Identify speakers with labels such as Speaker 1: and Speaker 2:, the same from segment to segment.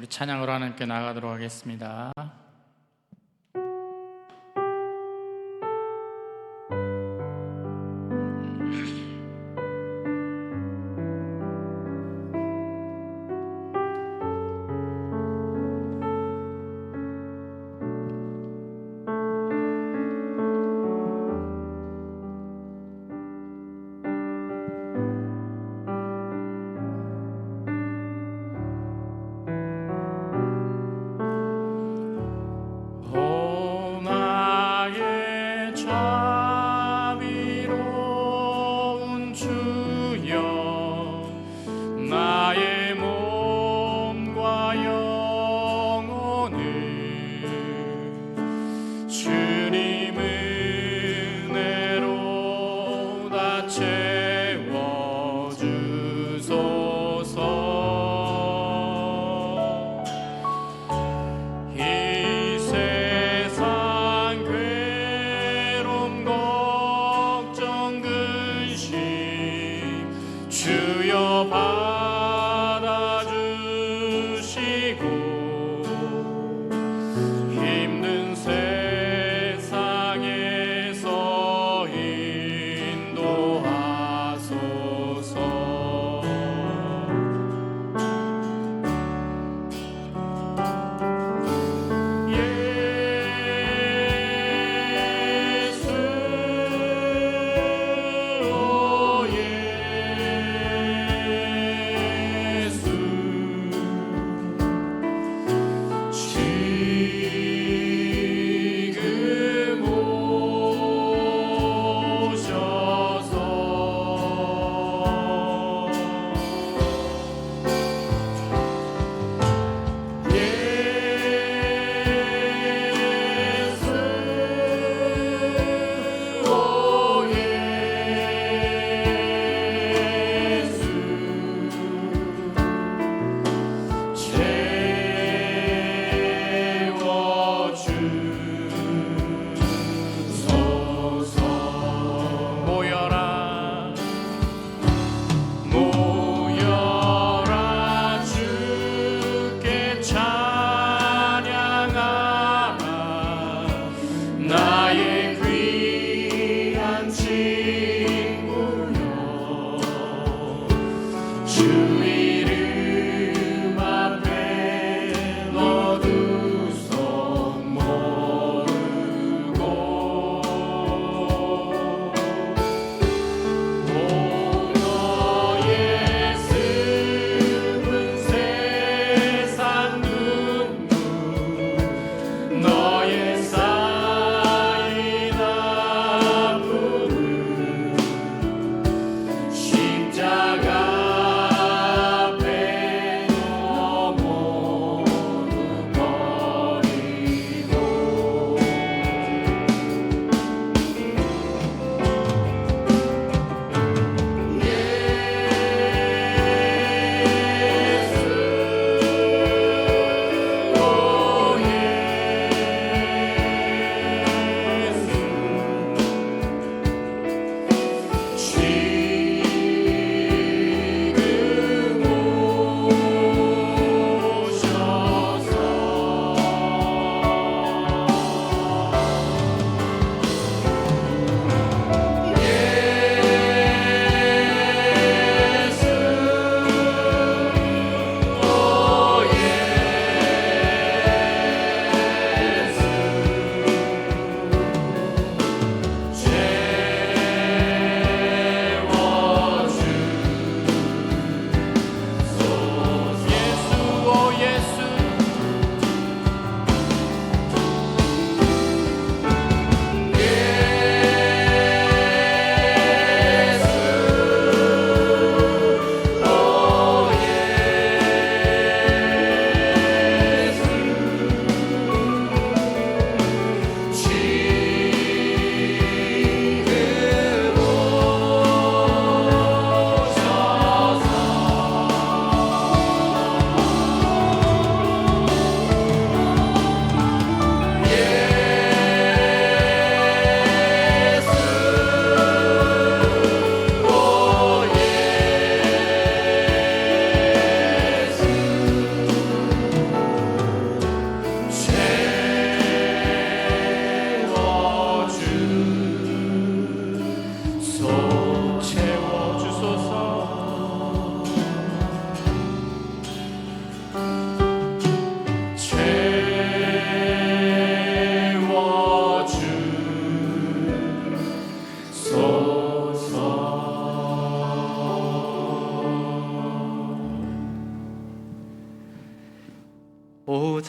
Speaker 1: 찬양으로 하나님께 나아가도록 하겠습니다.
Speaker 2: 힘든 세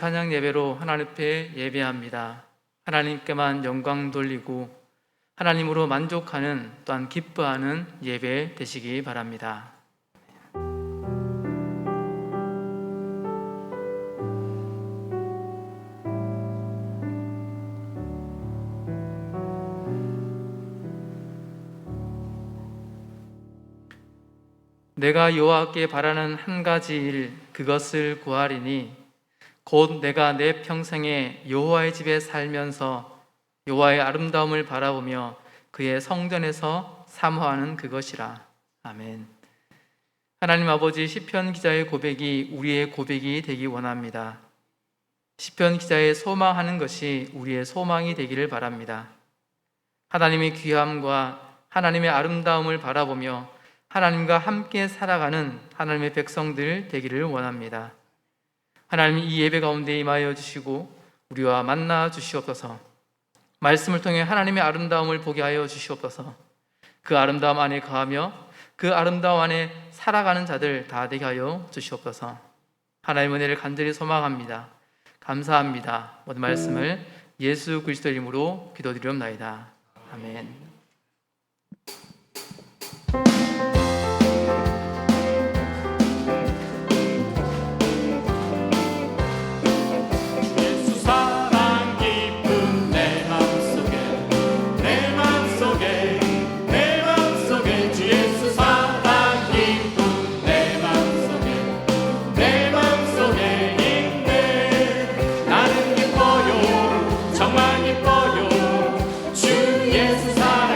Speaker 1: 찬양 예배로 하나님 앞에 예배합니다. 하나님께만 영광 돌리고 하나님으로 만족하는, 또한 기뻐하는 예배 되시기 바랍니다. 내가 여호와께 바라는 한 가지 일, 그것을 구하리니 곧 내가 내 평생에 여호와의 집에 살면서 여호와의 아름다움을 바라보며 그의 성전에서 사모하는 그것이라. 아멘. 하나님 아버지, 시편 기자의 고백이 우리의 고백이 되기 원합니다. 시편 기자의 소망하는 것이 우리의 소망이 되기를 바랍니다. 하나님의 귀함과 하나님의 아름다움을 바라보며 하나님과 함께 살아가는 하나님의 백성들 되기를 원합니다. 하나님, 이 예배 가운데 임하여 주시고 우리와 만나 주시옵소서. 말씀을 통해 하나님의 아름다움을 보게 하여 주시옵소서. 그 아름다움 안에 거하며 그 아름다움 안에 살아가는 자들 다 되게 하여 주시옵소서. 하나님의 은혜를 간절히 소망합니다. 감사합니다. 모든 말씀을 예수 그리스도 이름으로 기도드리옵나이다. 아멘.
Speaker 2: 정말 기뻐요. 주 예수 사랑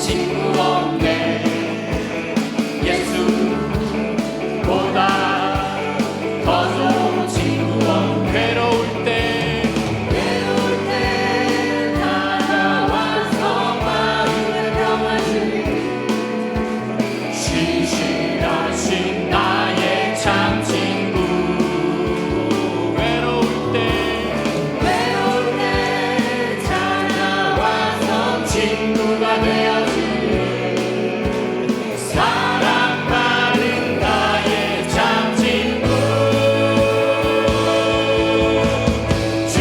Speaker 2: 친구 없네. 예수보다 더 좋은 친구 없네. 외로울 때 다가와서 마음을 평화주니 신실하신 나의 참 친구. 외로울 때 찾아와서 친구가 되어주니 사랑받는 나의 참 친구. 주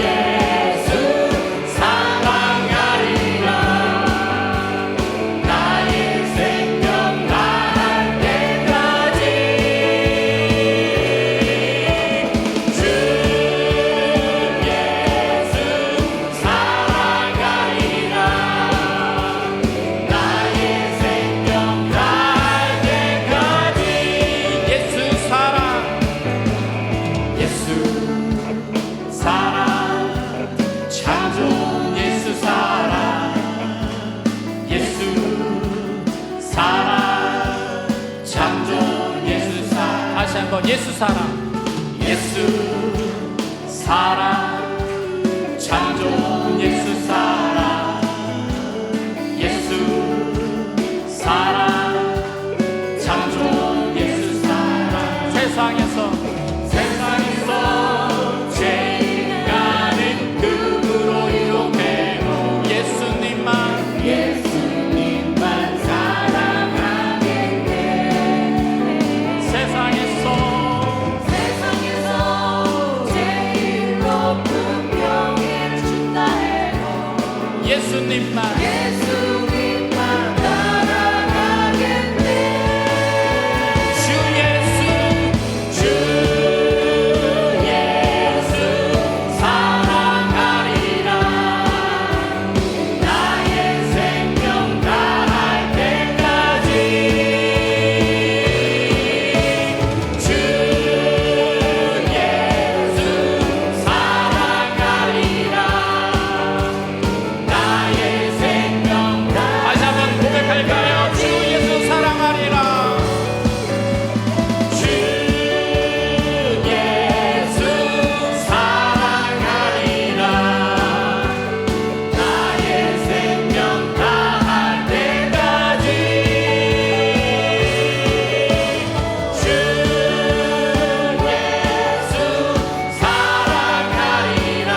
Speaker 2: 예수 사랑하리라. 나의 생명 다할 때까지. 주 예수 사랑하리라. 나의 생명 다할 때까지. 예수 사랑, 예수 사랑, 참 좋은 예수 사랑. 예수 사랑, 참 좋은 예수 사랑. 다시 한번 예수 사랑, 예수 사랑, 참 좋은 예수 사랑. 예수 사랑, 참 좋은 예수 사랑. 세상에서 제일 가는 금으로 이용해도 예수님만 사랑하겠네. 세상에서 제일 높은 명예를 준다 해도 예수님만 따라가겠네. 주 예수 사랑하리라. 나의 생명 다할 때까지. 주 예수 사랑하리라. 나의 생명 다시 한번 고백할까요? 주 예수 사랑하리라. 주 예수 사랑하리라. 나의 생명 다할 때까지. 주 예수 사랑하리라.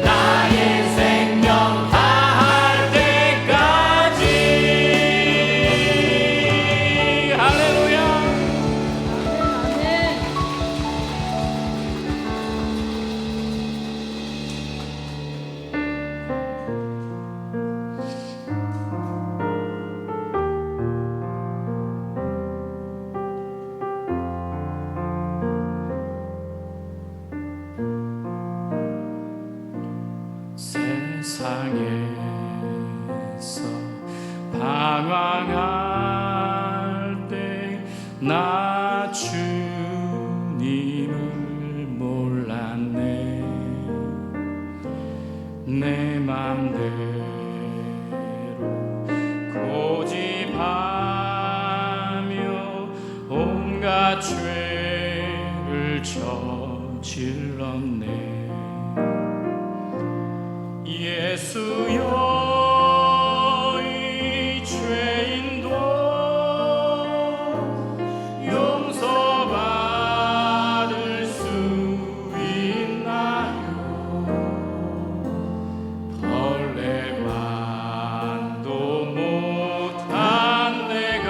Speaker 2: 나의 생명 다할 때까지. 할렐루야. 세상에서 방황할 때 나 주님을 몰랐네. 내 맘대로 고집하며 온갖 죄를 저질렀네. 예수여, 이 죄인도 용서받을 수 있나요? 벌레만도 못한 내가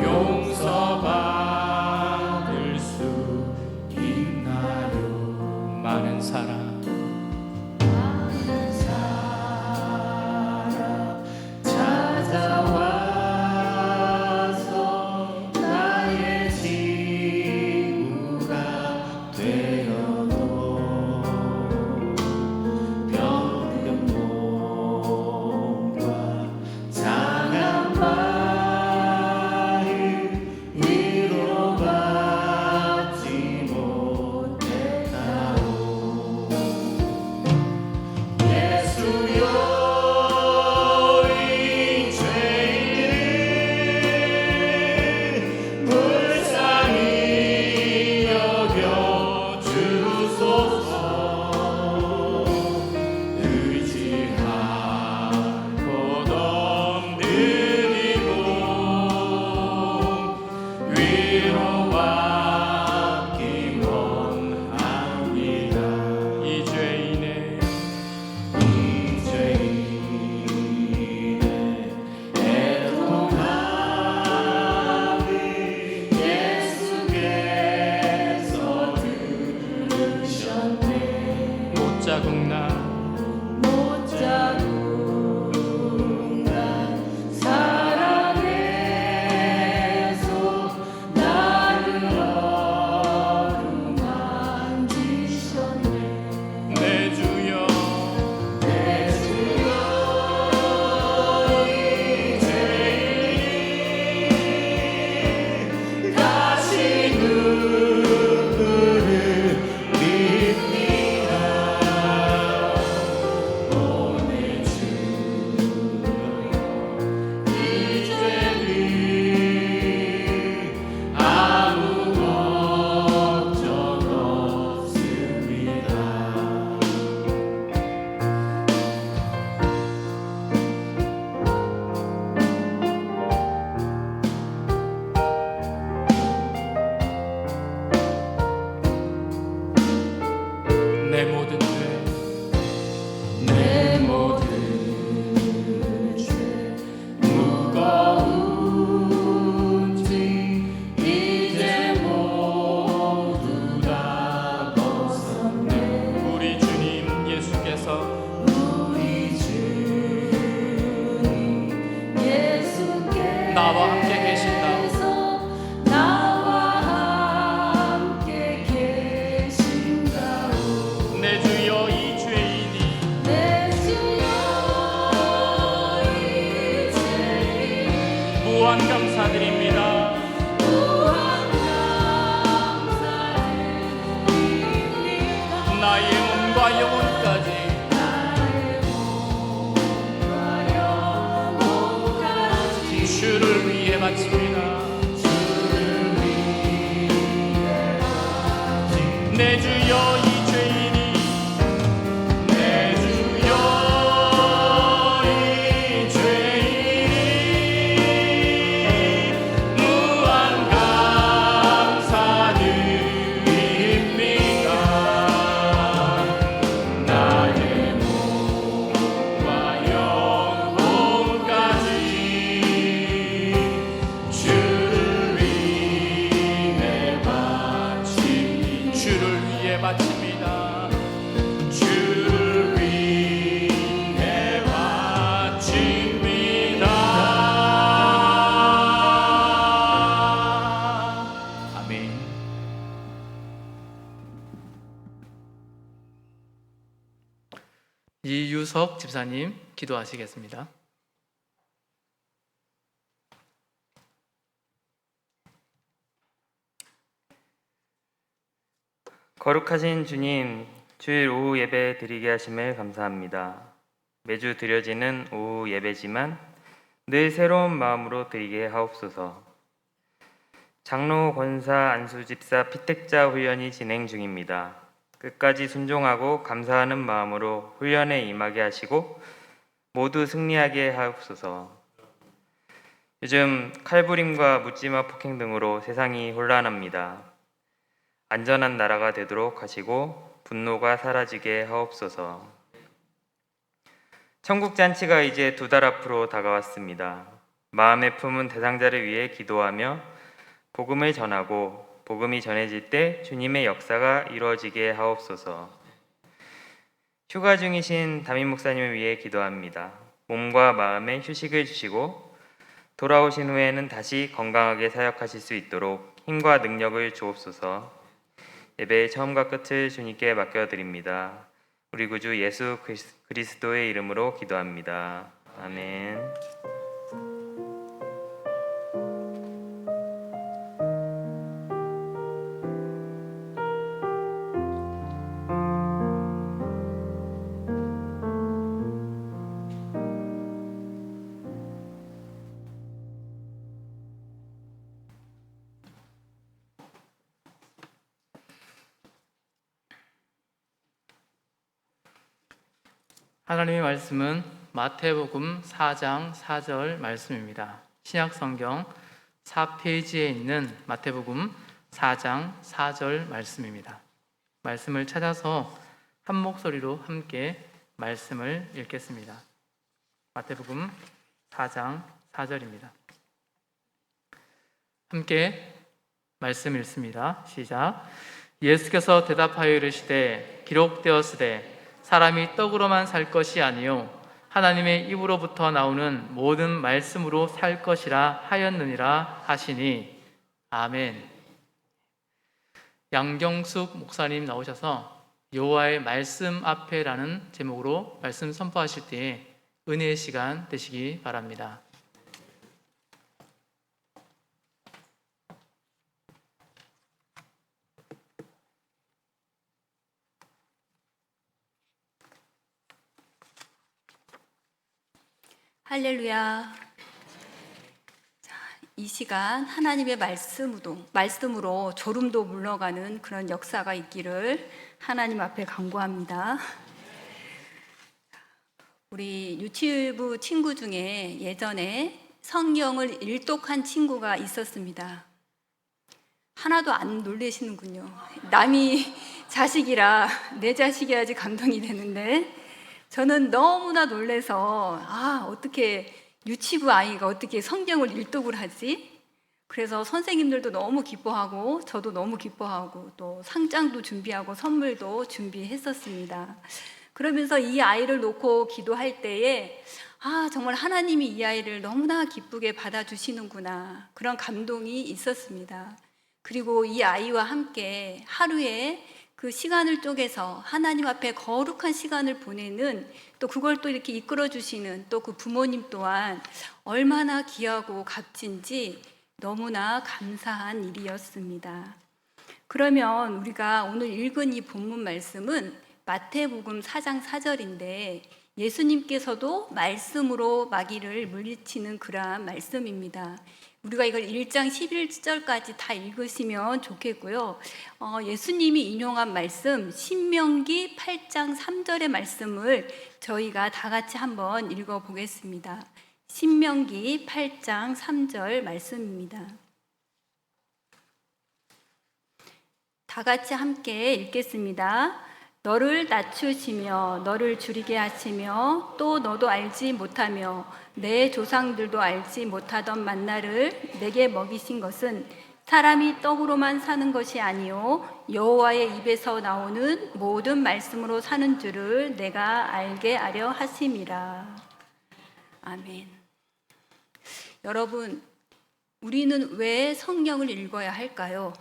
Speaker 2: 용서받을 수 있나요? 많은 사랑 자국 나
Speaker 3: 못 자국 난 사랑해서 나를 어루만지셨네.
Speaker 2: 내 주여
Speaker 3: 내 주여 이제 다시 누구를 믿니까. 오늘 주여 이제는 아무 걱정 없습니다.
Speaker 2: 내 모든 죄
Speaker 3: 내 모든 죄 무거운지 이제 모두 다 벗었네.
Speaker 2: 우리 주님 예수께서
Speaker 3: 우리 주님 예수께서
Speaker 2: 나와 함께 계신다.
Speaker 3: 나와 함께 계신다오.
Speaker 2: 내 주여 이 죄인이
Speaker 3: 내 주여 이제
Speaker 2: 무한 감사드립니다.
Speaker 3: 무한 감사드립니다.
Speaker 2: 나의 몸과 영혼까지
Speaker 3: 나의 몸과 영혼까지
Speaker 2: 주를 위해 바칩니다. 내 주여 이 죄인이 내 주여 이 죄인이 무한 감사드립니다. 나의 몸과 영혼까지 주를 위해 바칩니다. 주를 위해 바칩니다. 주를 위해 바칩니다. 아멘.
Speaker 1: 이유석 집사님 기도하시겠습니다.
Speaker 4: 거룩하신 주님, 주일 오후 예배 드리게 하심을 감사합니다. 매주 드려지는 오후 예배지만 늘 새로운 마음으로 드리게 하옵소서. 장로, 권사, 안수, 집사, 피택자 훈련이 진행 중입니다. 끝까지 순종하고 감사하는 마음으로 훈련에 임하게 하시고 모두 승리하게 하옵소서. 요즘 칼부림과 묻지마 폭행 등으로 세상이 혼란합니다. 안전한 나라가 되도록 하시고 분노가 사라지게 하옵소서. 천국 잔치가 이제 2달 앞으로 다가왔습니다. 마음에 품은 대상자를 위해 기도하며 복음을 전하고 복음이 전해질 때 주님의 역사가 이루어지게 하옵소서. 휴가 중이신 담임 목사님을 위해 기도합니다. 몸과 마음에 휴식을 주시고 돌아오신 후에는 다시 건강하게 사역하실 수 있도록 힘과 능력을 주옵소서. 예배의 처음과 끝을 주님께 맡겨드립니다. 우리 구주 예수 그리스도의 이름으로 기도합니다. 아멘.
Speaker 1: 하나님의 말씀은 마태복음 4장 4절 말씀입니다. 신약성경 4페이지에 있는 마태복음 4장 4절 말씀입니다. 말씀을 찾아서 한 목소리로 함께 말씀을 읽겠습니다. 마태복음 4장 4절입니다. 함께 말씀 읽습니다. 시작. 예수께서 대답하여 이르시되 기록되었으되 사람이 떡으로만 살 것이 아니요 하나님의 입으로부터 나오는 모든 말씀으로 살 것이라 하였느니라 하시니. 아멘. 양경숙 목사님 나오셔서 여호와의 말씀 앞에라는 제목으로 말씀 선포하실 때에 은혜의 시간 되시기 바랍니다.
Speaker 5: 할렐루야. 자, 이 시간 하나님의 말씀으로 졸음도 물러가는 그런 역사가 있기를 하나님 앞에 간구합니다. 우리 유치부 친구 중에 예전에 성경을 일독한 친구가 있었습니다. 하나도 안 놀라시는군요. 남이 자식이라 내 자식이야지 감동이 되는데 저는 너무나 놀라서 어떻게 유치부 아이가 어떻게 성경을 일독을 하지? 그래서 선생님들도 너무 기뻐하고 저도 너무 기뻐하고 또 상장도 준비하고 선물도 준비했었습니다. 그러면서 이 아이를 놓고 기도할 때에 정말 하나님이 이 아이를 너무나 기쁘게 받아주시는구나, 그런 감동이 있었습니다. 그리고 이 아이와 함께 하루에 그 시간을 쪼개서 하나님 앞에 거룩한 시간을 보내는, 또 그걸 또 이렇게 이끌어 주시는 또 그 부모님 또한 얼마나 귀하고 값진지 너무나 감사한 일이었습니다. 그러면 우리가 오늘 읽은 이 본문 말씀은 마태복음 4장 4절인데 예수님께서도 말씀으로 마귀를 물리치는 그러한 말씀입니다. 우리가 이걸 1장 11절까지 다 읽으시면 좋겠고요. 예수님이 인용한 말씀 신명기 8장 3절의 말씀을 저희가 다 같이 한번 읽어보겠습니다. 신명기 8장 3절 말씀입니다. 다 같이 함께 읽겠습니다. 너를 낮추시며 너를 줄이게 하시며 또 너도 알지 못하며 내 조상들도 알지 못하던 만나를 내게 먹이신 것은 사람이 떡으로만 사는 것이 아니요 여호와의 입에서 나오는 모든 말씀으로 사는 줄을 내가 알게 하려 하심이라. 아멘. 여러분, 우리는 왜 성경을 읽어야 할까요?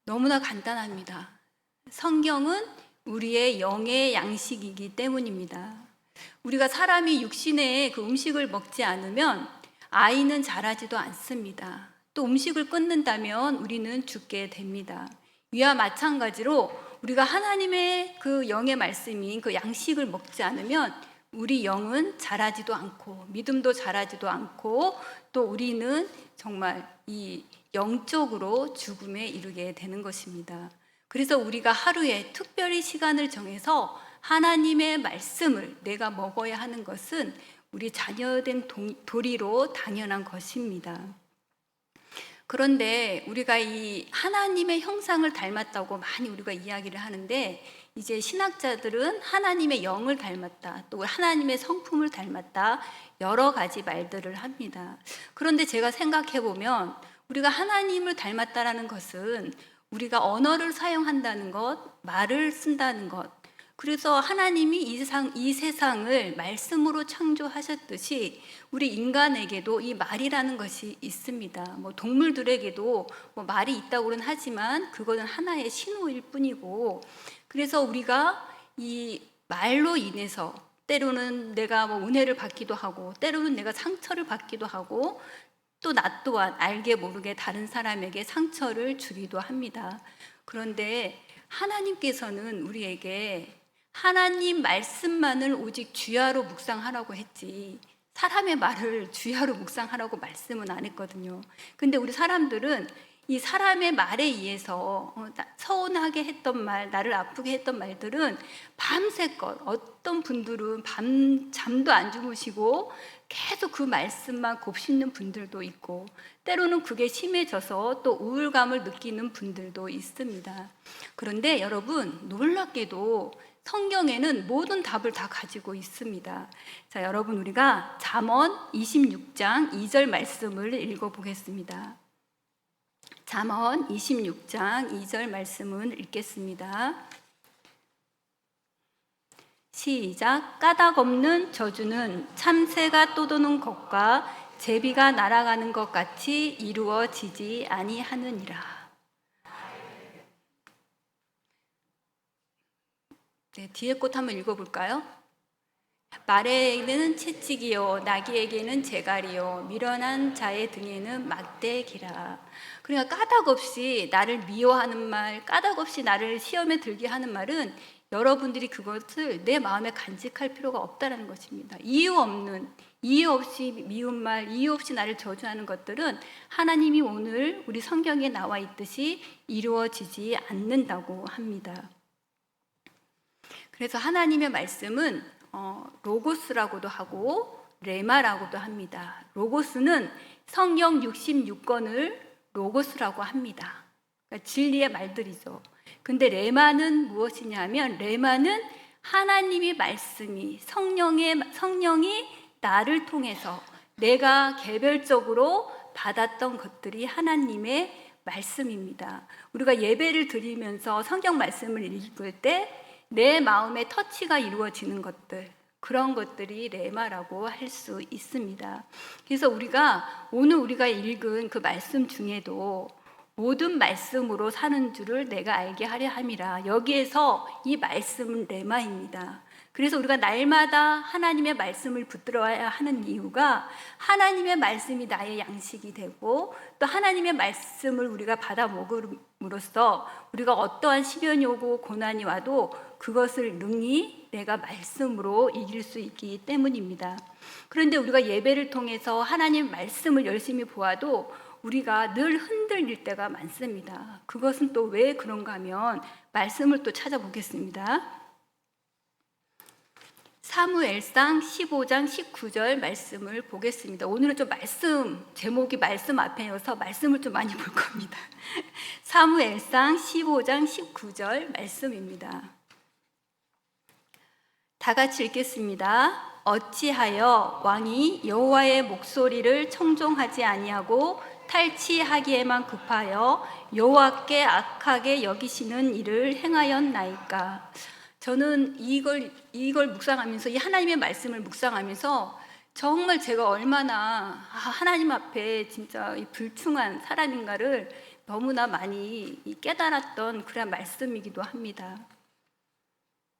Speaker 5: 너무나 간단합니다. 성경은 우리의 영의 양식이기 때문입니다. 우리가 사람이 육신의 그 음식을 먹지 않으면 아이는 자라지도 않습니다. 또 음식을 끊는다면 우리는 죽게 됩니다. 이와 마찬가지로 우리가 하나님의 그 영의 말씀인 그 양식을 먹지 않으면 우리 영은 자라지도 않고 믿음도 자라지도 않고 또 우리는 정말 이 영적으로 죽음에 이르게 되는 것입니다. 그래서 우리가 하루에 특별히 시간을 정해서 하나님의 말씀을 내가 먹어야 하는 것은 우리 자녀된 도리로 당연한 것입니다. 그런데 우리가 이 하나님의 형상을 닮았다고 많이 우리가 이야기를 하는데 이제 신학자들은 하나님의 영을 닮았다, 또 하나님의 성품을 닮았다, 여러 가지 말들을 합니다. 그런데 제가 생각해 보면 우리가 하나님을 닮았다라는 것은 우리가 언어를 사용한다는 것, 말을 쓴다는 것, 그래서 하나님이 이 세상을 말씀으로 창조하셨듯이 우리 인간에게도 이 말이라는 것이 있습니다. 동물들에게도 말이 있다고는 하지만 그거는 하나의 신호일 뿐이고, 그래서 우리가 이 말로 인해서 때로는 내가 은혜를 받기도 하고 때로는 내가 상처를 받기도 하고 또 나 또한 알게 모르게 다른 사람에게 상처를 주기도 합니다. 그런데 하나님께서는 우리에게 하나님 말씀만을 오직 주야로 묵상하라고 했지 사람의 말을 주야로 묵상하라고 말씀은 안 했거든요. 근데 우리 사람들은 이 사람의 말에 의해서 서운하게 했던 말, 나를 아프게 했던 말들은 밤새껏 어떤 분들은 잠도 안 주무시고 계속 그 말씀만 곱씹는 분들도 있고 때로는 그게 심해져서 또 우울감을 느끼는 분들도 있습니다. 그런데 여러분, 놀랍게도 성경에는 모든 답을 다 가지고 있습니다. 자, 여러분, 우리가 잠언 26장 2절 말씀을 읽어보겠습니다. 잠언 26장 2절 말씀을 읽겠습니다. 시작. 까닭 없는 저주는 참새가 떠도는 것과 제비가 날아가는 것 같이 이루어지지 아니하느니라. 네, 뒤에 꽃 한번 읽어볼까요? 말에게는 채찍이요 나귀에게는 재갈이요 미련한 자의 등에는 막대기라. 그러니까 까닭 없이 나를 미워하는 말, 까닭 없이 나를 시험에 들게 하는 말은 여러분들이 그것을 내 마음에 간직할 필요가 없다는 것입니다. 이유 없이 미운 말, 이유 없이 나를 저주하는 것들은 하나님이 오늘 우리 성경에 나와 있듯이 이루어지지 않는다고 합니다. 그래서 하나님의 말씀은 로고스라고도 하고 레마라고도 합니다. 로고스는 성경 66권을 로고스라고 합니다. 그러니까 진리의 말들이죠. 근데 레마는 무엇이냐 하면 레마는 하나님의 말씀이 성령이 나를 통해서 내가 개별적으로 받았던 것들이 하나님의 말씀입니다. 우리가 예배를 드리면서 성경 말씀을 읽을 때 내 마음의 터치가 이루어지는 것들, 그런 것들이 레마라고 할 수 있습니다. 그래서 오늘 우리가 읽은 그 말씀 중에도 모든 말씀으로 사는 줄을 내가 알게 하려 함이라. 여기에서 이 말씀은 레마입니다. 그래서 우리가 날마다 하나님의 말씀을 붙들어야 하는 이유가 하나님의 말씀이 나의 양식이 되고 또 하나님의 말씀을 우리가 받아 먹음으로써 우리가 어떠한 시련이 오고 고난이 와도 그것을 능히 내가 말씀으로 이길 수 있기 때문입니다. 그런데 우리가 예배를 통해서 하나님 말씀을 열심히 보아도 우리가 늘 흔들릴 때가 많습니다. 그것은 또 왜 그런가 하면 말씀을 또 찾아보겠습니다. 사무엘상 15장 19절 말씀을 보겠습니다. 오늘은 좀 제목이 말씀 앞에여서 말씀을 좀 많이 볼 겁니다. 사무엘상 15장 19절 말씀입니다. 다 같이 읽겠습니다. 어찌하여 왕이 여호와의 목소리를 청종하지 아니하고 탈취하기에만 급하여 여호와께 악하게 여기시는 일을 행하였나이까. 저는 이걸 묵상하면서 이 하나님의 말씀을 묵상하면서 정말 제가 얼마나 하나님 앞에 진짜 이 불충한 사람인가를 너무나 많이 깨달았던 그런 말씀이기도 합니다.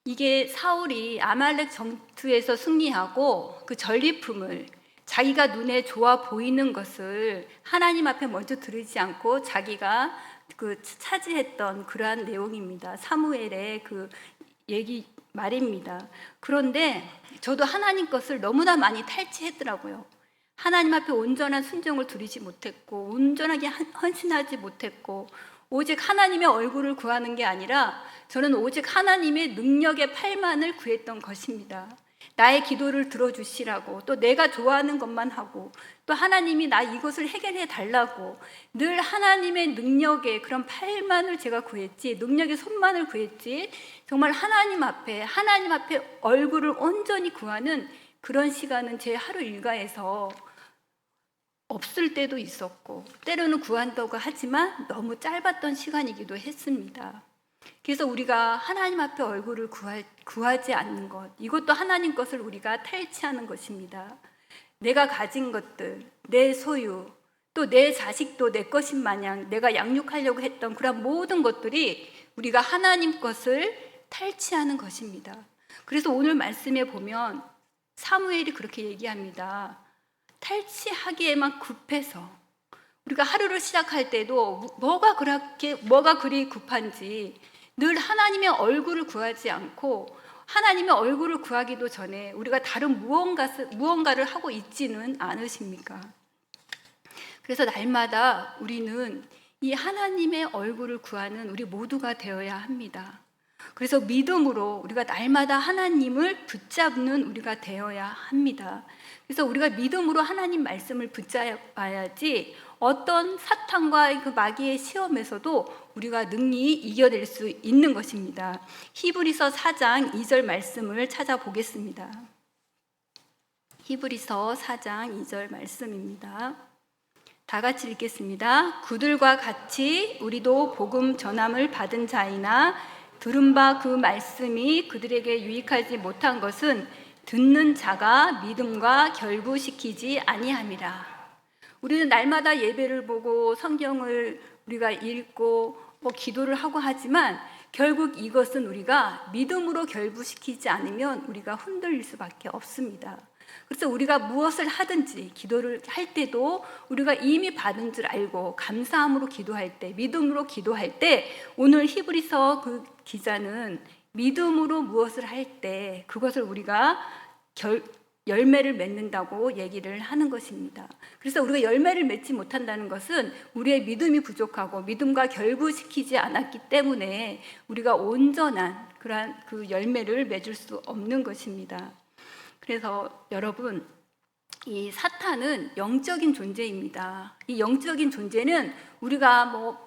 Speaker 5: 이게 사울이 아말렉 전투에서 승리하고 그 전리품을 자기가 눈에 좋아 보이는 것을 하나님 앞에 먼저 드리지 않고 자기가 차지했던 그러한 내용입니다. 사무엘의 그 얘기 말입니다. 그런데 저도 하나님 것을 너무나 많이 탈취했더라고요. 하나님 앞에 온전한 순종을 드리지 못했고 온전하게 헌신하지 못했고 오직 하나님의 얼굴을 구하는 게 아니라 저는 오직 하나님의 능력의 팔만을 구했던 것입니다. 나의 기도를 들어주시라고, 또 내가 좋아하는 것만 하고, 또 하나님이 나 이것을 해결해 달라고 늘 하나님의 능력의 그런 팔만을 제가 구했지, 능력의 손만을 구했지, 정말 하나님 앞에 얼굴을 온전히 구하는 그런 시간은 제 하루 일과에서 없을 때도 있었고 때로는 구한다고 하지만 너무 짧았던 시간이기도 했습니다. 그래서 우리가 하나님 앞에 얼굴을 구하지 않는 것, 이것도 하나님 것을 우리가 탈취하는 것입니다. 내가 가진 것들, 내 소유, 또 내 자식도 내 것인 마냥 내가 양육하려고 했던 그런 모든 것들이 우리가 하나님 것을 탈취하는 것입니다. 그래서 오늘 말씀에 보면 사무엘이 그렇게 얘기합니다. 탈취하기에만 급해서, 우리가 하루를 시작할 때도 뭐가 그리 급한지 늘 하나님의 얼굴을 구하지 않고 하나님의 얼굴을 구하기도 전에 우리가 다른 무언가를 하고 있지는 않으십니까? 그래서 날마다 우리는 이 하나님의 얼굴을 구하는 우리 모두가 되어야 합니다. 그래서 믿음으로 우리가 날마다 하나님을 붙잡는 우리가 되어야 합니다. 그래서 우리가 믿음으로 하나님 말씀을 붙잡아야지 어떤 사탄과 그 마귀의 시험에서도 우리가 능히 이겨낼 수 있는 것입니다. 히브리서 4장 2절 말씀을 찾아보겠습니다. 히브리서 4장 2절 말씀입니다. 다 같이 읽겠습니다. 그들과 같이 우리도 복음 전함을 받은 자이나 들은 바 그 말씀이 그들에게 유익하지 못한 것은 듣는 자가 믿음과 결부시키지 아니함이라. 우리는 날마다 예배를 보고 성경을 우리가 읽고 기도를 하고 하지만 결국 이것은 우리가 믿음으로 결부시키지 않으면 우리가 흔들릴 수밖에 없습니다. 그래서 우리가 무엇을 하든지 기도를 할 때도 우리가 이미 받은 줄 알고 감사함으로 기도할 때, 믿음으로 기도할 때, 오늘 히브리서 그 기자는 믿음으로 무엇을 할 때 그것을 우리가 열매를 맺는다고 얘기를 하는 것입니다. 그래서 우리가 열매를 맺지 못한다는 것은 우리의 믿음이 부족하고 믿음과 결부시키지 않았기 때문에 우리가 온전한 그러한 그 열매를 맺을 수 없는 것입니다. 그래서 여러분, 이 사탄은 영적인 존재입니다. 이 영적인 존재는 우리가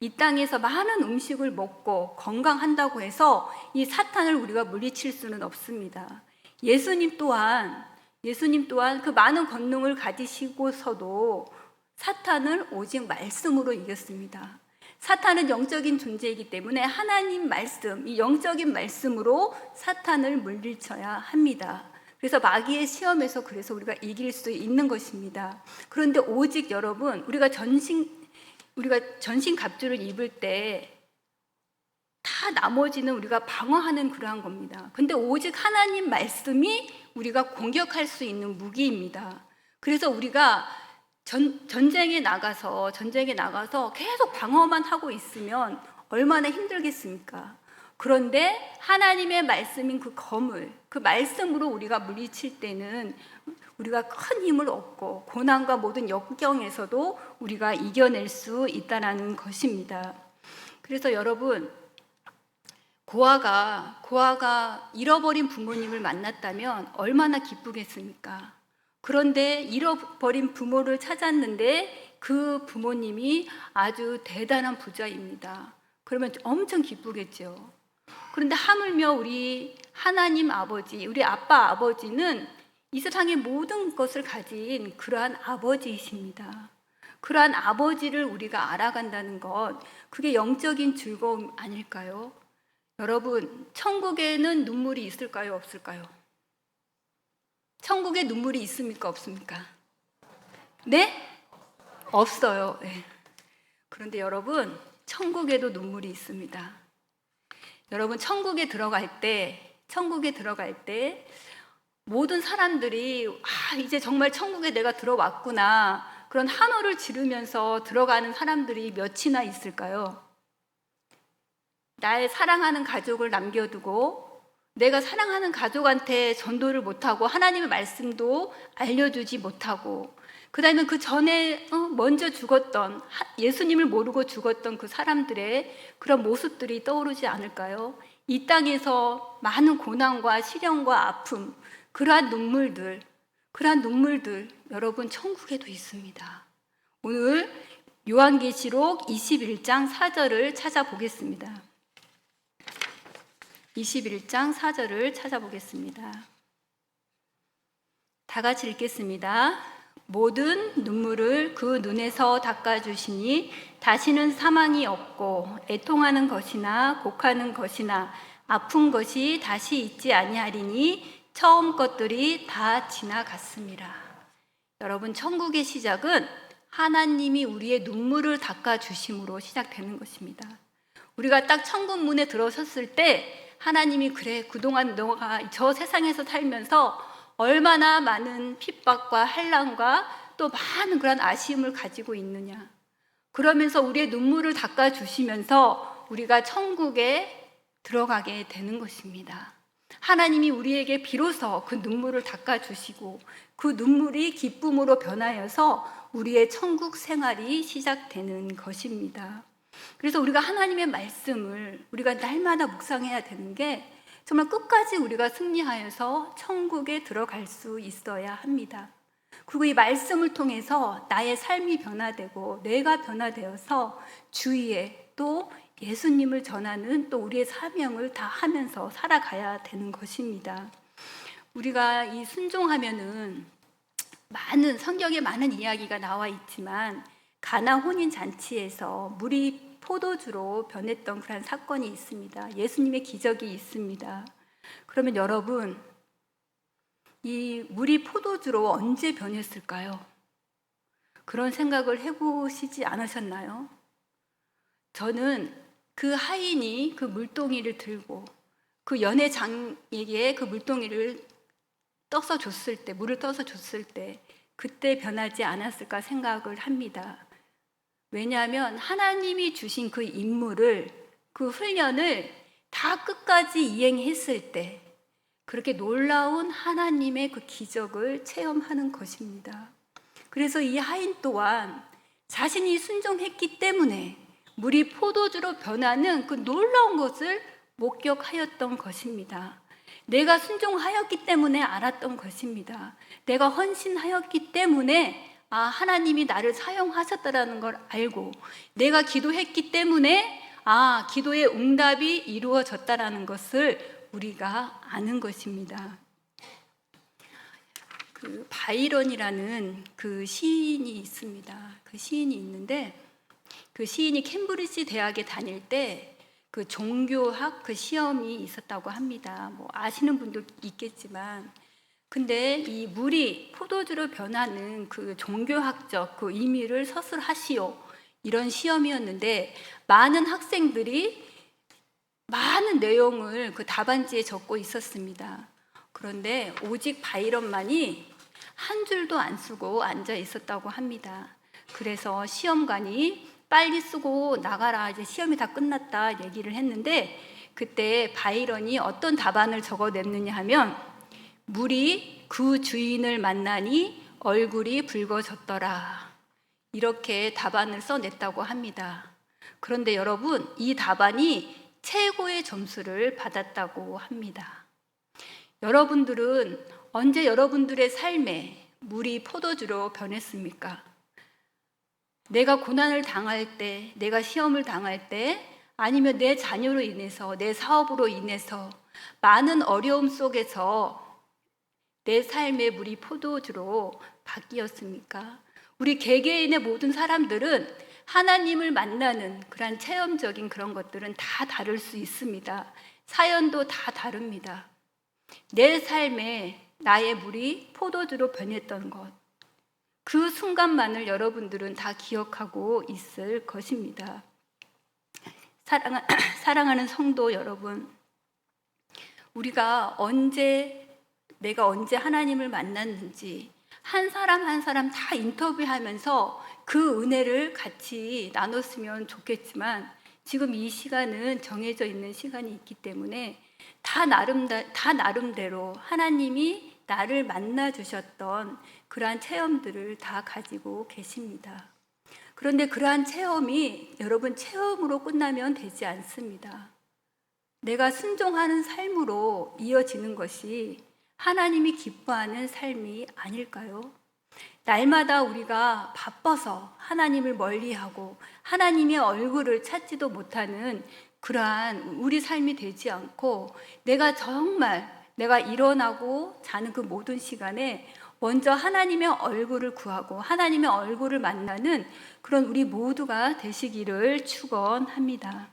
Speaker 5: 이 땅에서 많은 음식을 먹고 건강한다고 해서 이 사탄을 우리가 물리칠 수는 없습니다. 예수님 또한 그 많은 권능을 가지시고서도 사탄을 오직 말씀으로 이겼습니다. 사탄은 영적인 존재이기 때문에 하나님 말씀, 이 영적인 말씀으로 사탄을 물리쳐야 합니다. 그래서 마귀의 시험에서 그래서 우리가 이길 수 있는 것입니다. 그런데 오직 여러분, 우리가 전신 갑주를 입을 때 다 나머지는 우리가 방어하는 그러한 겁니다. 근데 오직 하나님 말씀이 우리가 공격할 수 있는 무기입니다. 그래서 우리가 전쟁에 나가서 계속 방어만 하고 있으면 얼마나 힘들겠습니까? 그런데 하나님의 말씀인 그 검을, 그 말씀으로 우리가 물리칠 때는 우리가 큰 힘을 얻고 고난과 모든 역경에서도 우리가 이겨낼 수 있다는 것입니다. 그래서 여러분, 고아가 잃어버린 부모님을 만났다면 얼마나 기쁘겠습니까? 그런데 잃어버린 부모를 찾았는데 그 부모님이 아주 대단한 부자입니다. 그러면 엄청 기쁘겠죠. 그런데 하물며 우리 하나님 아버지, 우리 아빠 아버지는 이 세상의 모든 것을 가진 그러한 아버지이십니다. 그러한 아버지를 우리가 알아간다는 것, 그게 영적인 즐거움 아닐까요? 여러분, 천국에는 눈물이 있을까요? 없을까요? 천국에 눈물이 있습니까? 없습니까? 네? 없어요. 네. 그런데 여러분, 천국에도 눈물이 있습니다. 여러분, 천국에 들어갈 때 모든 사람들이 이제 정말 천국에 내가 들어왔구나, 그런 환호를 지르면서 들어가는 사람들이 몇이나 있을까요? 나의 사랑하는 가족을 남겨두고 내가 사랑하는 가족한테 전도를 못하고 하나님의 말씀도 알려주지 못하고, 그 다음에 그 전에 먼저 죽었던, 예수님을 모르고 죽었던 그 사람들의 그런 모습들이 떠오르지 않을까요? 이 땅에서 많은 고난과 시련과 아픔, 그러한 눈물들 여러분, 천국에도 있습니다. 오늘 요한계시록 21장 4절을 찾아보겠습니다. 21장 4절을 찾아보겠습니다. 다 같이 읽겠습니다. 모든 눈물을 그 눈에서 닦아주시니 다시는 사망이 없고 애통하는 것이나 곡하는 것이나 아픈 것이 다시 있지 아니하리니 처음 것들이 다 지나갔습니다. 여러분, 천국의 시작은 하나님이 우리의 눈물을 닦아주심으로 시작되는 것입니다. 우리가 딱 천국 문에 들어섰을 때 하나님이 그래, 그동안 너가 저 세상에서 살면서 얼마나 많은 핍박과 환난과 또 많은 그런 아쉬움을 가지고 있느냐. 그러면서 우리의 눈물을 닦아주시면서 우리가 천국에 들어가게 되는 것입니다. 하나님이 우리에게 비로소 그 눈물을 닦아주시고 그 눈물이 기쁨으로 변하여서 우리의 천국 생활이 시작되는 것입니다. 그래서 우리가 하나님의 말씀을 우리가 날마다 묵상해야 되는 게 정말 끝까지 우리가 승리하여서 천국에 들어갈 수 있어야 합니다. 그리고 이 말씀을 통해서 나의 삶이 변화되고 내가 변화되어서 주위에 또 예수님을 전하는 또 우리의 사명을 다 하면서 살아가야 되는 것입니다. 우리가 이 순종하면은 성경에 많은 이야기가 나와 있지만 가나 혼인 잔치에서 물이 포도주로 변했던 그런 사건이 있습니다. 예수님의 기적이 있습니다. 그러면 여러분, 이 물이 포도주로 언제 변했을까요? 그런 생각을 해보시지 않으셨나요? 저는 그 하인이 그 물동이를 들고 그 연회장에게 그 물동이를 떠서 줬을 때, 물을 떠서 줬을 때 그때 변하지 않았을까 생각을 합니다. 왜냐하면 하나님이 주신 그 임무를, 그 훈련을 다 끝까지 이행했을 때 그렇게 놀라운 하나님의 그 기적을 체험하는 것입니다. 그래서 이 하인 또한 자신이 순종했기 때문에 물이 포도주로 변하는 그 놀라운 것을 목격하였던 것입니다. 내가 순종하였기 때문에 알았던 것입니다. 내가 헌신하였기 때문에 하나님이 나를 사용하셨다라는 걸 알고, 내가 기도했기 때문에 기도의 응답이 이루어졌다라는 것을 우리가 아는 것입니다. 그 바이런이라는 그 시인이 있습니다. 그 시인이 있는데 그 시인이 캠브리지 대학에 다닐 때 그 종교학 그 시험이 있었다고 합니다. 뭐 아시는 분도 있겠지만, 근데 이 물이 포도주로 변하는 그 종교학적 그 의미를 서술하시오, 이런 시험이었는데 많은 학생들이 많은 내용을 그 답안지에 적고 있었습니다. 그런데 오직 바이런만이 한 줄도 안 쓰고 앉아 있었다고 합니다. 그래서 시험관이 빨리 쓰고 나가라, 이제 시험이 다 끝났다 얘기를 했는데, 그때 바이런이 어떤 답안을 적어냈느냐 하면, 물이 그 주인을 만나니 얼굴이 붉어졌더라, 이렇게 답안을 써냈다고 합니다. 그런데 여러분, 이 답안이 최고의 점수를 받았다고 합니다. 여러분들은 언제 여러분들의 삶에 물이 포도주로 변했습니까? 내가 고난을 당할 때, 내가 시험을 당할 때, 아니면 내 자녀로 인해서, 내 사업으로 인해서 많은 어려움 속에서 내 삶의 물이 포도주로 바뀌었습니까? 우리 개개인의 모든 사람들은 하나님을 만나는 그런 체험적인 그런 것들은 다 다를 수 있습니다. 사연도 다 다릅니다. 내 삶에 나의 물이 포도주로 변했던 것, 그 순간만을 여러분들은 다 기억하고 있을 것입니다. 사랑하는 성도 여러분, 우리가 내가 언제 하나님을 만났는지 한 사람 한 사람 다 인터뷰하면서 그 은혜를 같이 나눴으면 좋겠지만, 지금 이 시간은 정해져 있는 시간이 있기 때문에 다 나름대로 하나님이 나를 만나 주셨던 그러한 체험들을 다 가지고 계십니다. 그런데 그러한 체험이 여러분 체험으로 끝나면 되지 않습니다. 내가 순종하는 삶으로 이어지는 것이 하나님이 기뻐하는 삶이 아닐까요? 날마다 우리가 바빠서 하나님을 멀리하고 하나님의 얼굴을 찾지도 못하는 그러한 우리 삶이 되지 않고, 내가 일어나고 자는 그 모든 시간에 먼저 하나님의 얼굴을 구하고 하나님의 얼굴을 만나는 그런 우리 모두가 되시기를 축원합니다.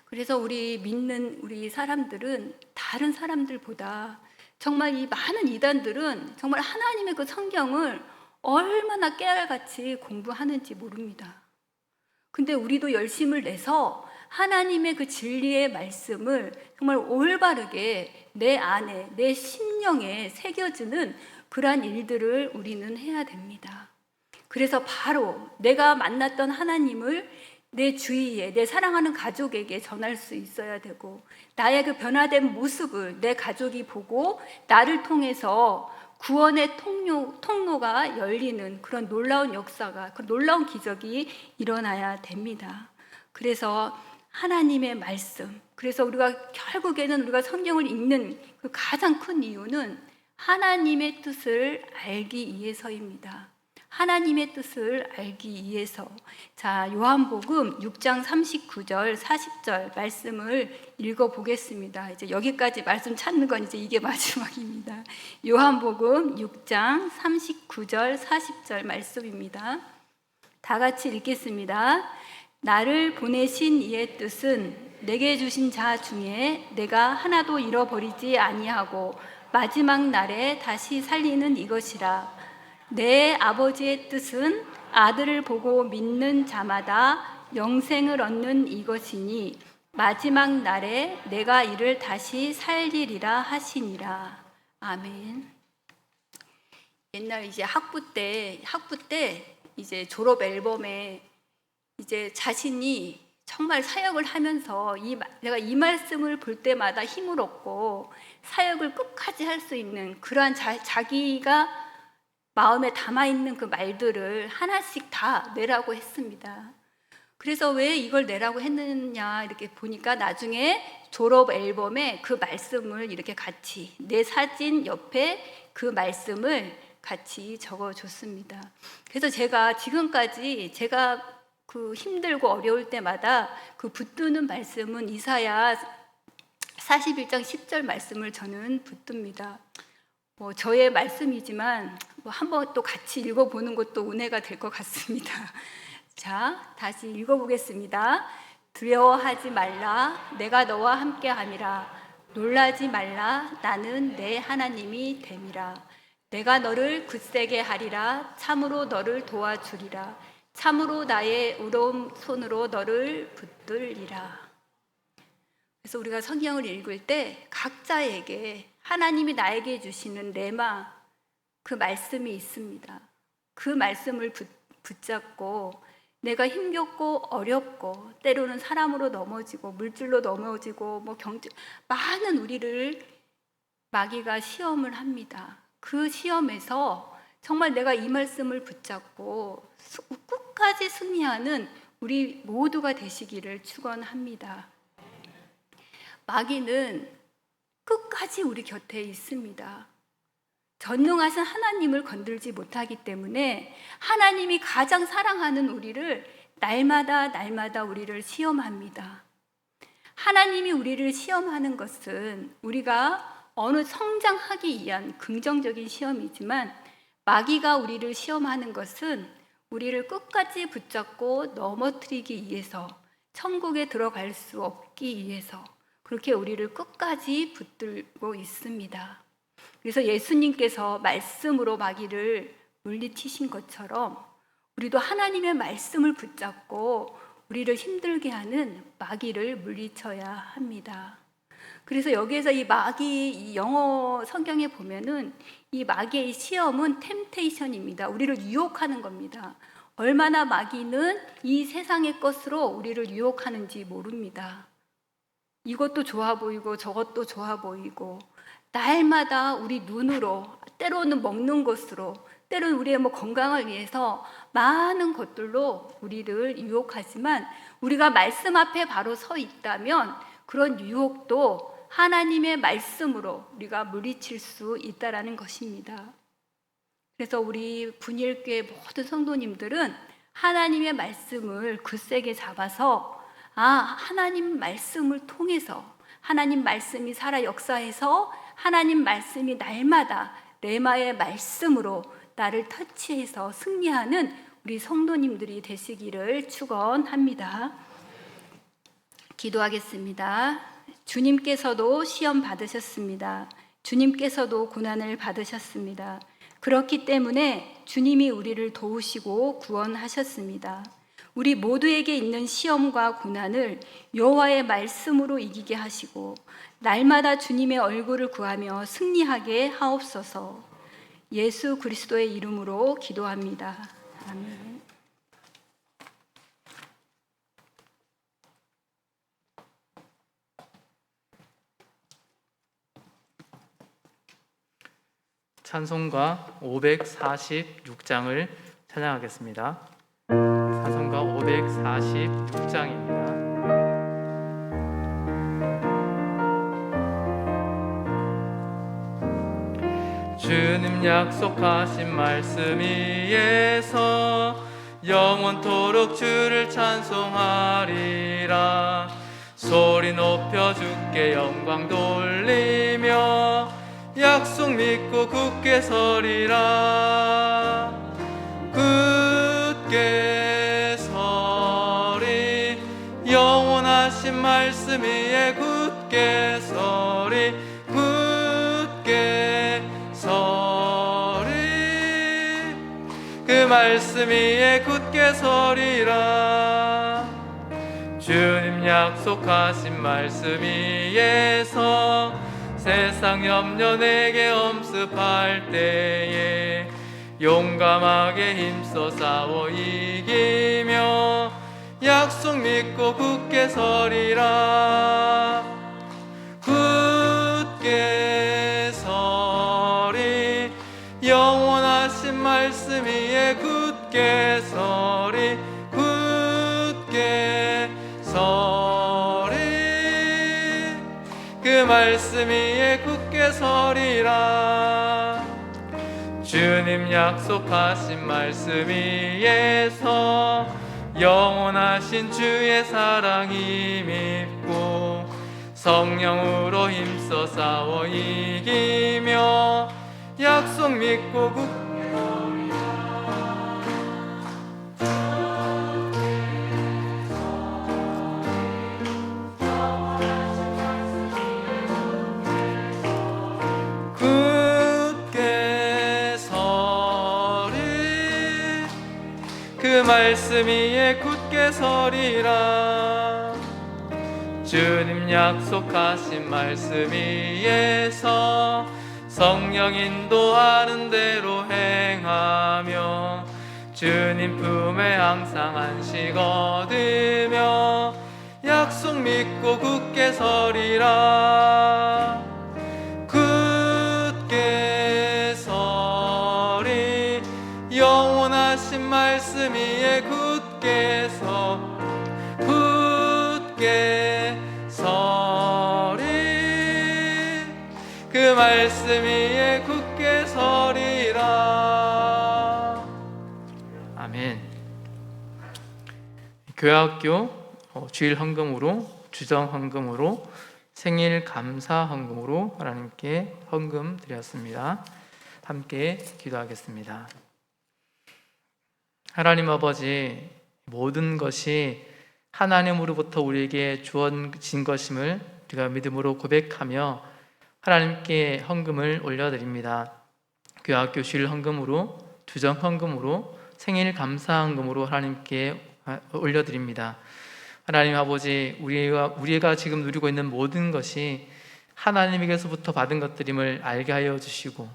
Speaker 5: 그래서 우리 믿는 우리 사람들은 다른 사람들보다, 정말 이 많은 이단들은 정말 하나님의 그 성경을 얼마나 깨알같이 공부하는지 모릅니다. 근데 우리도 열심을 내서 하나님의 그 진리의 말씀을 정말 올바르게 내 안에, 내 심령에 새겨지는 그러한 일들을 우리는 해야 됩니다. 그래서 바로 내가 만났던 하나님을 내 주위에, 내 사랑하는 가족에게 전할 수 있어야 되고, 나의 그 변화된 모습을 내 가족이 보고 나를 통해서 구원의 통로가 열리는 그런 놀라운 역사가, 그 놀라운 기적이 일어나야 됩니다. 그래서 하나님의 말씀, 그래서 우리가 결국에는 우리가 성경을 읽는 그 가장 큰 이유는 하나님의 뜻을 알기 위해서입니다. 하나님의 뜻을 알기 위해서. 자, 요한복음 6장 39절 40절 말씀을 읽어보겠습니다. 이제 여기까지 말씀 찾는 건 이제 이게 마지막입니다. 요한복음 6장 39절 40절 말씀입니다. 다 같이 읽겠습니다. 나를 보내신 이의 뜻은 내게 주신 자 중에 내가 하나도 잃어버리지 아니하고 마지막 날에 다시 살리는 이것이라. 내 아버지의 뜻은 아들을 보고 믿는 자마다 영생을 얻는 이것이니 마지막 날에 내가 이를 다시 살리리라 하시니라. 아멘. 옛날 이제 학부 때 이제 졸업 앨범에 이제 자신이 정말 사역을 하면서 내가 이 말씀을 볼 때마다 힘을 얻고 사역을 끝까지 할 수 있는 그러한 자기가 마음에 담아있는 그 말들을 하나씩 다 내라고 했습니다. 그래서 왜 이걸 내라고 했느냐 이렇게 보니까 나중에 졸업 앨범에 그 말씀을 이렇게 같이 내 사진 옆에 그 말씀을 같이 적어줬습니다. 그래서 제가 지금까지 제가 그 힘들고 어려울 때마다 그 붙드는 말씀은 이사야 41장 10절 말씀을 저는 붙듭니다. 저의 말씀이지만 한번 또 같이 읽어보는 것도 은혜가 될 것 같습니다. 자, 다시 읽어보겠습니다. 두려워하지 말라, 내가 너와 함께함이라. 놀라지 말라, 나는 내 하나님이 됨이라. 내가 너를 굳세게 하리라, 참으로 너를 도와주리라. 참으로 나의 의로운 손으로 너를 붙들리라. 그래서 우리가 성경을 읽을 때 각자에게 하나님이 나에게 주시는 레마, 그 말씀이 있습니다. 그 말씀을 붙잡고 내가 힘겹고 어렵고 때로는 사람으로 넘어지고 물질로 넘어지고 많은 우리를 마귀가 시험을 합니다. 그 시험에서 정말 내가 이 말씀을 붙잡고 끝까지 승리하는 우리 모두가 되시기를 축원합니다. 마귀는 끝까지 우리 곁에 있습니다. 전능하신 하나님을 건들지 못하기 때문에 하나님이 가장 사랑하는 우리를 날마다 우리를 시험합니다. 하나님이 우리를 시험하는 것은 우리가 어느 성장하기 위한 긍정적인 시험이지만 마귀가 우리를 시험하는 것은 우리를 끝까지 붙잡고 넘어뜨리기 위해서 천국에 들어갈 수 없기 위해서 그렇게 우리를 끝까지 붙들고 있습니다. 그래서 예수님께서 말씀으로 마귀를 물리치신 것처럼 우리도 하나님의 말씀을 붙잡고 우리를 힘들게 하는 마귀를 물리쳐야 합니다. 그래서 여기에서 이 영어 성경에 보면은 이 마귀의 시험은 템테이션입니다. 우리를 유혹하는 겁니다. 얼마나 마귀는 이 세상의 것으로 우리를 유혹하는지 모릅니다. 이것도 좋아 보이고 저것도 좋아 보이고 날마다 우리 눈으로 때로는 먹는 것으로 때로는 우리의 건강을 위해서 많은 것들로 우리를 유혹하지만 우리가 말씀 앞에 바로 서 있다면 그런 유혹도 하나님의 말씀으로 우리가 물리칠 수 있다라는 것입니다. 그래서 우리 분일교회 모든 성도님들은 하나님의 말씀을 굳세게 잡아서 하나님 말씀을 통해서 하나님 말씀이 살아 역사해서 하나님 말씀이 날마다 레마의 말씀으로 나를 터치해서 승리하는 우리 성도님들이 되시기를 축원합니다. 기도하겠습니다. 주님께서도 시험 받으셨습니다. 주님께서도 고난을 받으셨습니다. 그렇기 때문에 주님이 우리를 도우시고 구원하셨습니다. 우리 모두에게 있는 시험과 고난을 여호와의 말씀으로 이기게 하시고 날마다 주님의 얼굴을 구하며 승리하게 하옵소서. 예수 그리스도의 이름으로 기도합니다. 아멘.
Speaker 1: 찬송가 546장을 찬양하겠습니다. 찬송가 546장입니다. 주님 약속하신 말씀 위에서 영원토록 주를 찬송하리라. 소리 높여 주께 영광 돌리며 약속 믿고 굳게 서리라. 굳게 서리라. 말씀 위에 굳게 서리 굳게 서리 그 말씀 위에 굳게 서리라. 주님 약속하신 말씀 위에서 세상 염려 내게 엄습할 때에 용감하게 힘써 싸워 이기며 약속 믿고 굳게 서리라. 굳게 서리 영원하신 말씀 위에 굳게 서리 굳게 서리 그 말씀 위에 굳게 서리라. 주님 약속하신 말씀 위에서 영원하신 주의 사랑 힘입고 성령으로 힘써 싸워 이기며 약속 믿고 굳게 그 말씀 위에 굳게 서리라. 주님 약속하신 말씀 위에서 성령 인도하는 대로 행하며 주님 품에 항상 안식 얻으며 약속 믿고 굳게 서리라. 굳게 서리 영원하신 말씀 위에 굳게 서리 그 말씀 위에 굳게 서리라. 아멘. 교회학교 주일 헌금으로 주정 헌금으로 생일 감사 헌금으로 하나님께 헌금 드렸습니다. 함께 기도하겠습니다. 하나님 아버지, 모든 것이 하나님으로부터 우리에게 주어진 것임을 우리가 믿음으로 고백하며 하나님께 헌금을 올려드립니다. 교회학교 주일 헌금으로, 주정 헌금으로, 생일 감사 헌금으로 하나님께 올려드립니다. 하나님 아버지, 우리가 지금 누리고 있는 모든 것이 하나님에게서부터 받은 것들임을 알게 하여 주시고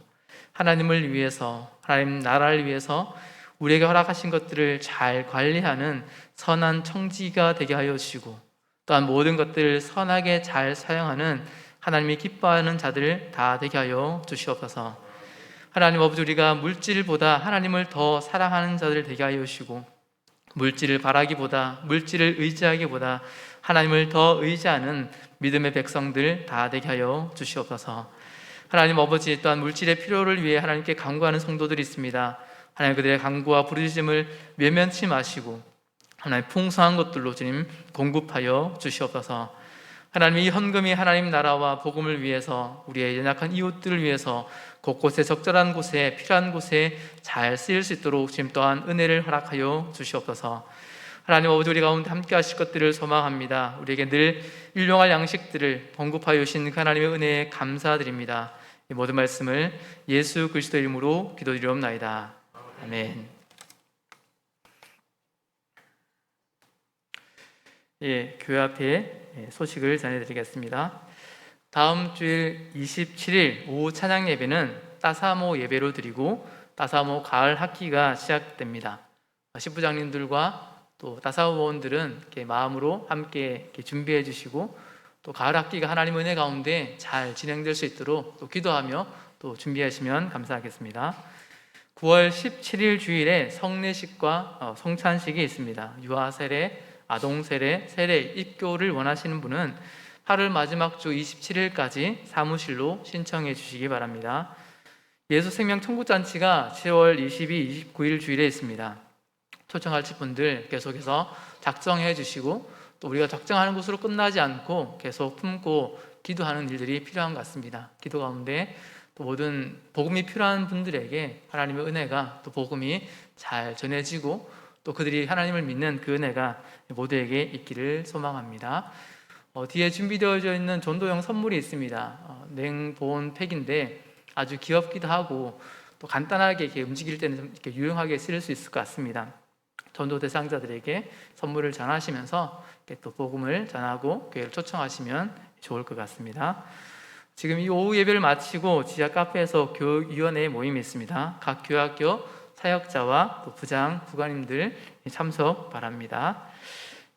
Speaker 1: 하나님을 위해서, 하나님 나라를 위해서 우리에게 허락하신 것들을 잘 관리하는 선한 청지기가 되게 하여 주시고 또한 모든 것들을 선하게 잘 사용하는 하나님이 기뻐하는 자들 다 되게 하여 주시옵소서. 하나님 아버지, 우리가 물질보다 하나님을 더 사랑하는 자들 되게 하여 주시고 물질을 바라기보다, 물질을 의지하기보다 하나님을 더 의지하는 믿음의 백성들 다 되게 하여 주시옵소서. 하나님 아버지, 또한 물질의 필요를 위해 하나님께 간구하는 성도들이 있습니다. 하나님 그들의 간구와 부르짖음을 외면치 마시고 하나님 풍성한 것들로 주님 공급하여 주시옵소서. 하나님, 이 헌금이 하나님 나라와 복음을 위해서, 우리의 연약한 이웃들을 위해서 곳곳에 적절한 곳에 필요한 곳에 잘 쓰일 수 있도록 주님 또한 은혜를 허락하여 주시옵소서. 하나님 아버지, 우리 가운데 함께 하실 것들을 소망합니다. 우리에게 늘 일용할 양식들을 공급하여 주신 그 하나님의 은혜에 감사드립니다. 이 모든 말씀을 예수 그리스도의 이름으로 기도드리옵나이다. 아멘. 교회 앞에 소식을 전해드리겠습니다. 다음 주일 27일 오후 찬양 예배는 따사모 예배로 드리고 따사모 가을 학기가 시작됩니다. 신부장님들과 또 따사모원들은 이렇게 마음으로 함께 이렇게 준비해 주시고 또 가을 학기가 하나님 은혜 가운데 잘 진행될 수 있도록 또 기도하며 또 준비하시면 감사하겠습니다. 9월 17일 주일에 성례식과 성찬식이 있습니다. 유아 세례, 아동 세례, 세례 입교를 원하시는 분은 8월 마지막 주 27일까지 사무실로 신청해 주시기 바랍니다. 예수 생명 천국잔치가 10월 22, 29일 주일에 있습니다. 초청하실 분들 계속해서 작정해 주시고 또 우리가 작정하는 것으로 끝나지 않고 계속 품고 기도하는 일들이 필요한 것 같습니다. 기도 가운데 또 모든 복음이 필요한 분들에게 하나님의 은혜가 또 복음이 잘 전해지고 또 그들이 하나님을 믿는 그 은혜가 모두에게 있기를 소망합니다. 뒤에 준비되어져 있는 전도용 선물이 있습니다. 냉보온 팩인데 아주 귀엽기도 하고 또 간단하게 이렇게 움직일 때는 좀 이렇게 유용하게 쓰일 수 있을 것 같습니다. 전도 대상자들에게 선물을 전하시면서 이렇게 또 복음을 전하고 교회를 초청하시면 좋을 것 같습니다. 지금 이 오후 예배를 마치고 지하 카페에서 교육위원회 모임이 있습니다. 각 교학교 사역자와 또 부장, 부관님들 참석 바랍니다.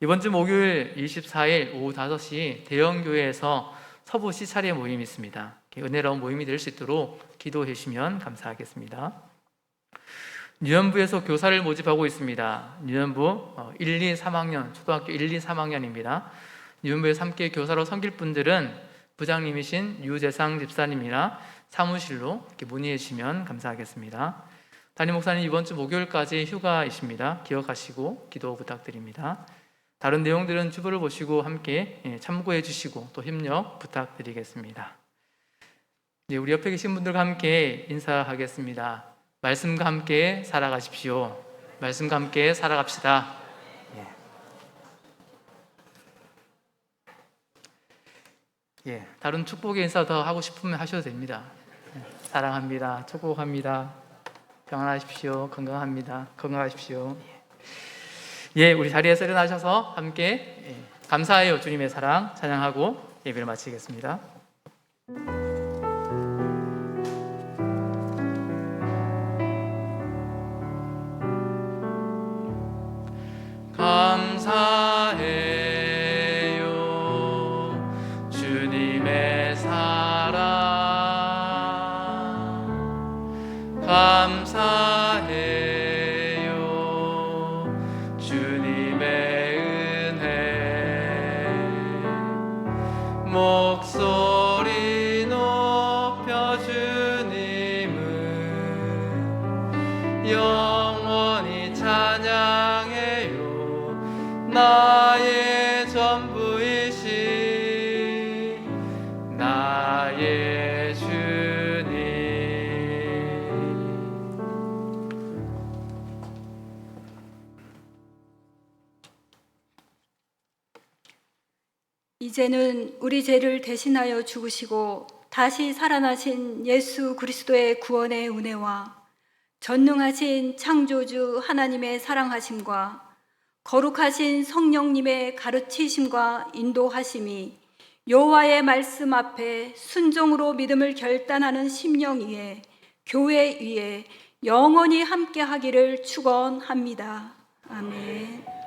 Speaker 1: 이번 주 목요일 24일 오후 5시 대형교회에서 서부 시차례 모임이 있습니다. 은혜로운 모임이 될 수 있도록 기도해 주시면 감사하겠습니다. 유연부에서 교사를 모집하고 있습니다. 유연부 1, 2, 3학년, 초등학교 1, 2, 3학년입니다. 유연부에서 함께 교사로 섬길 분들은 부장님이신 유재상 집사님이나 사무실로 이렇게 문의해 주시면 감사하겠습니다. 담임 목사님 이번 주 목요일까지 휴가이십니다. 기억하시고 기도 부탁드립니다. 다른 내용들은 주보를 보시고 함께 참고해 주시고 또 협력 부탁드리겠습니다. 네, 우리 옆에 계신 분들과 함께 인사하겠습니다. 말씀과 함께 살아가십시오. 말씀과 함께 살아갑시다. 다른 축복의 인사 더 하고 싶으면 하셔도 됩니다. 사랑합니다. 축복합니다. 평안하십시오. 건강하십시오. 우리 자리에서 일어나셔서 함께 감사해요 주님의 사랑 찬양하고 예배를 마치겠습니다. 감사해요 주님의 사랑 감사해요 주님의 은혜 목소리 높여 주님을 영원히 찬양해요 나의 전부이신 나의 주님.
Speaker 5: 이제는 우리 죄를 대신하여 죽으시고 다시 살아나신 예수 그리스도의 구원의 은혜와 전능하신 창조주 하나님의 사랑하심과 거룩하신 성령님의 가르치심과 인도하심이 여호와의 말씀 앞에 순종으로 믿음을 결단하는 심령 위에 교회 위에 영원히 함께 하기를 축원합니다. 아멘.